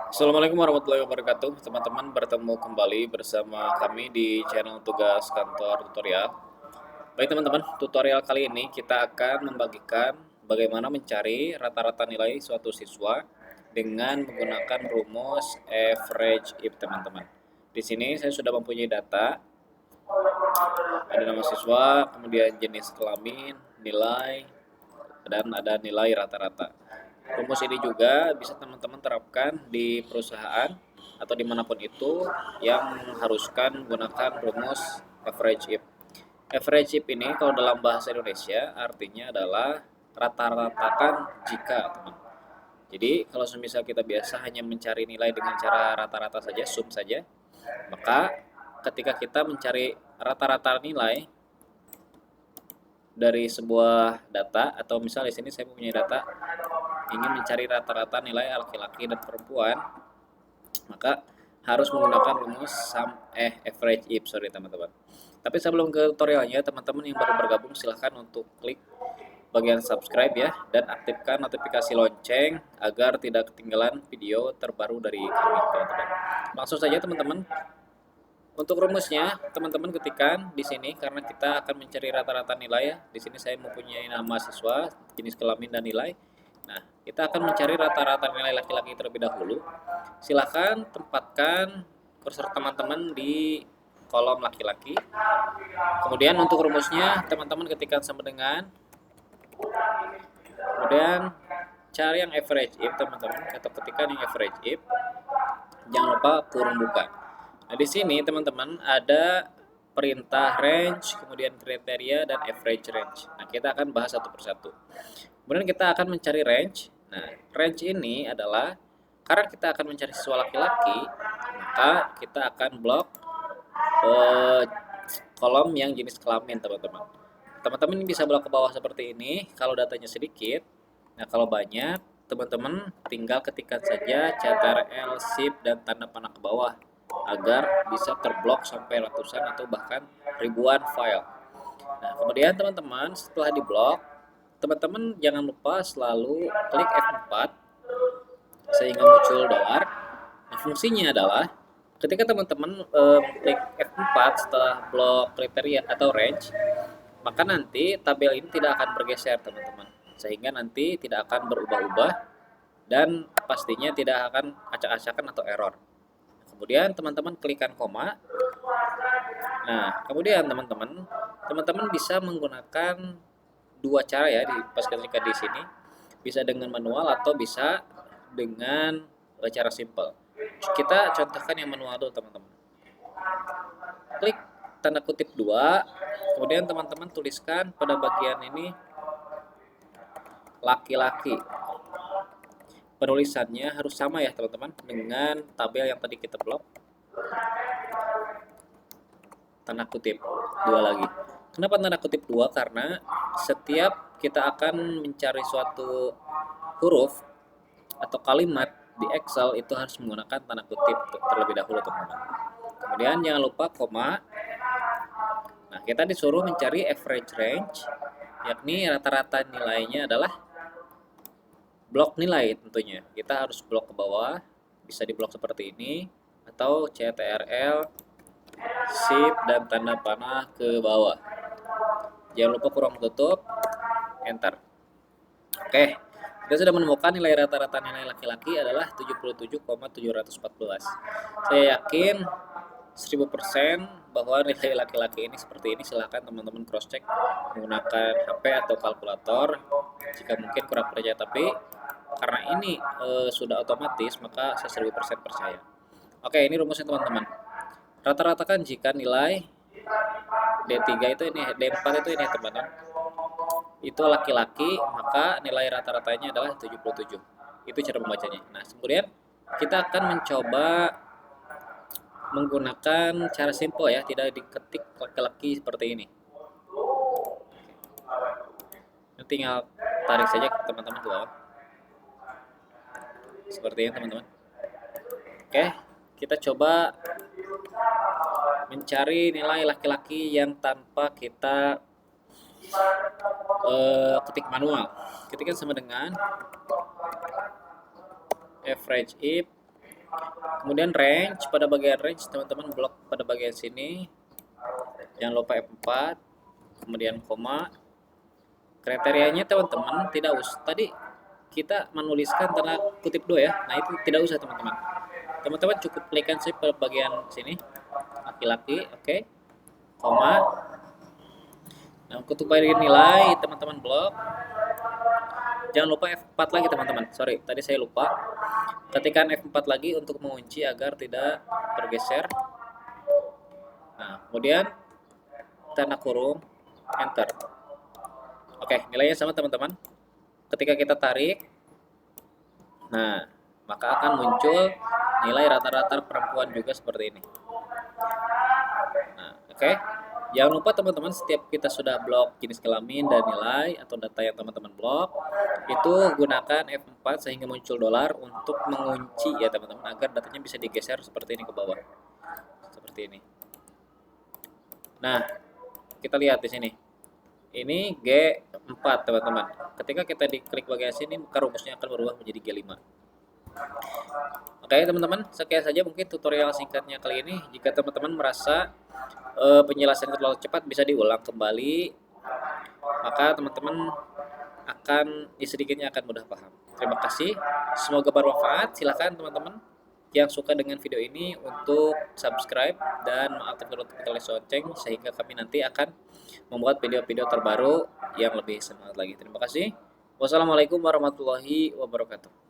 Assalamualaikum warahmatullahi wabarakatuh, teman-teman. Bertemu kembali bersama kami di channel Tugas Kantor Tutorial. Baik teman-teman, tutorial kali ini kita akan membagikan bagaimana mencari rata-rata nilai suatu siswa dengan menggunakan rumus average if, teman-teman. Di sini saya sudah mempunyai data, ada nama siswa, kemudian jenis kelamin, nilai, dan ada nilai rata-rata. Rumus ini juga bisa teman-teman terapkan di perusahaan atau dimanapun itu yang mengharuskan menggunakan rumus average if. Average if ini kalau dalam bahasa Indonesia artinya adalah rata-ratakan jika, teman. Jadi kalau semisal kita biasa hanya mencari nilai dengan cara rata-rata saja, sum saja, maka ketika kita mencari rata-rata nilai dari sebuah data, atau misal di sini saya punya data ingin mencari rata-rata nilai laki-laki dan perempuan, maka harus menggunakan rumus average if, sorry teman-teman. Tapi sebelum ke tutorialnya, teman-teman yang baru bergabung silahkan untuk klik bagian subscribe ya, dan aktifkan notifikasi lonceng agar tidak ketinggalan video terbaru dari kami, teman-teman. Langsung saja teman-teman. Untuk rumusnya, teman-teman ketikkan di sini karena kita akan mencari rata-rata nilai ya. Di sini saya mempunyai nama siswa, jenis kelamin dan nilai. Nah, kita akan mencari rata-rata nilai laki-laki terlebih dahulu. Silakan tempatkan kursor teman-teman di kolom laki-laki. Kemudian untuk rumusnya, teman-teman ketikkan sama dengan, kemudian cari yang average if, teman-teman, atau ketikkan yang average if. Jangan lupa kurung buka. Nah, di sini teman-teman ada perintah range, kemudian kriteria, dan average range. Nah, kita akan bahas satu persatu. Kemudian kita akan mencari range. Nah, range ini adalah karena kita akan mencari siswa laki-laki, maka kita akan blok eh, kolom yang jenis kelamin, teman-teman. Teman-teman bisa blok ke bawah seperti ini kalau datanya sedikit. Nah, kalau banyak, teman-teman tinggal ketikkan saja CTRL, Shift, dan tanda panah ke bawah agar bisa terblok sampai ratusan atau bahkan ribuan file. Nah, kemudian teman-teman setelah diblok, teman-teman jangan lupa selalu klik F4 sehingga muncul dolar. Nah, fungsinya adalah ketika teman-teman klik F4 setelah blok kriteria atau range, maka nanti tabel ini tidak akan bergeser, teman-teman, sehingga nanti tidak akan berubah-ubah dan pastinya tidak akan acak-acakan atau error. Kemudian teman-teman klikkan koma. Nah, kemudian teman-teman bisa menggunakan dua cara ya di pas ketika di sini, bisa dengan manual atau bisa dengan cara simple. Kita contohkan yang manual dulu, teman-teman. Klik tanda kutip 2, kemudian teman-teman tuliskan pada bagian ini laki-laki. Penulisannya harus sama ya teman-teman dengan tabel yang tadi kita blok. Tanda kutip 2 lagi. Kenapa tanda kutip 2? Karena setiap kita akan mencari suatu huruf atau kalimat di Excel itu harus menggunakan tanda kutip terlebih dahulu, teman-teman. Kemudian jangan lupa koma. Nah, kita disuruh mencari average range, yakni rata-rata nilainya adalah blok nilai tentunya. Kita harus blok ke bawah, bisa diblok seperti ini, atau CTRL, Shift, dan tanda panah ke bawah. Jangan lupa kurung tutup, Enter. Oke, kita sudah menemukan nilai rata-rata nilai laki-laki adalah 77,714. Saya yakin 1000% bahwa nilai laki-laki ini seperti ini. Silahkan teman-teman cross check menggunakan HP atau kalkulator jika mungkin kurang percaya, tapi karena ini sudah otomatis maka saya 1000% percaya. Oke, ini rumusnya teman-teman. Rata-ratakan jika nilai D3 itu ini, D4 itu ini teman-teman, itu laki-laki, maka nilai rata-ratanya adalah 77. Itu cara membacanya. Nah, kemudian kita akan mencoba menggunakan cara simple ya, tidak diketik laki-laki seperti ini. Nanti tinggal tarik saja teman-teman ke bawah. Seperti ini teman-teman. Oke, kita coba mencari nilai laki-laki yang tanpa kita ketik manual. Ketikkan sama dengan average if Kemudian range, pada bagian range teman-teman blok pada bagian sini. Jangan lupa F4, kemudian koma. Kriterianya teman-teman tidak usah, tadi kita menuliskan tanda kutip 2 ya. Nah, itu tidak usah teman-teman. Teman-teman cukup klikkan saja pada bagian sini, laki-laki, oke. Koma. Nah, untuk bagian nilai teman-teman blok. Jangan lupa F4 lagi teman-teman. Sorry, tadi saya lupa. Ketikkan F4 lagi untuk mengunci agar tidak bergeser. Nah, kemudian tanda kurung, enter. Oke, nilainya sama teman-teman. Ketika kita tarik, nah, maka akan muncul nilai rata-rata perempuan juga seperti ini. Nah, oke. Jangan lupa teman-teman, setiap kita sudah blok jenis kelamin dan nilai atau data yang teman-teman blok, itu gunakan F4 sehingga muncul dolar untuk mengunci ya teman-teman, agar datanya bisa digeser seperti ini ke bawah. Seperti ini. Nah, kita lihat di sini. Ini G4 teman-teman. Ketika kita diklik bagian sini, maka rumusnya akan berubah menjadi G5. Oke teman-teman, sekian saja mungkin tutorial singkatnya kali ini. Jika teman-teman merasa penjelasan terlalu cepat, bisa diulang kembali, maka teman-teman akan sedikitnya akan mudah paham. Terima kasih, semoga bermanfaat. Silahkan teman-teman yang suka dengan video ini untuk subscribe dan mengaktifkan notifikasi lonceng sehingga kami nanti akan membuat video-video terbaru yang lebih semangat lagi. Terima kasih. Wassalamualaikum warahmatullahi wabarakatuh.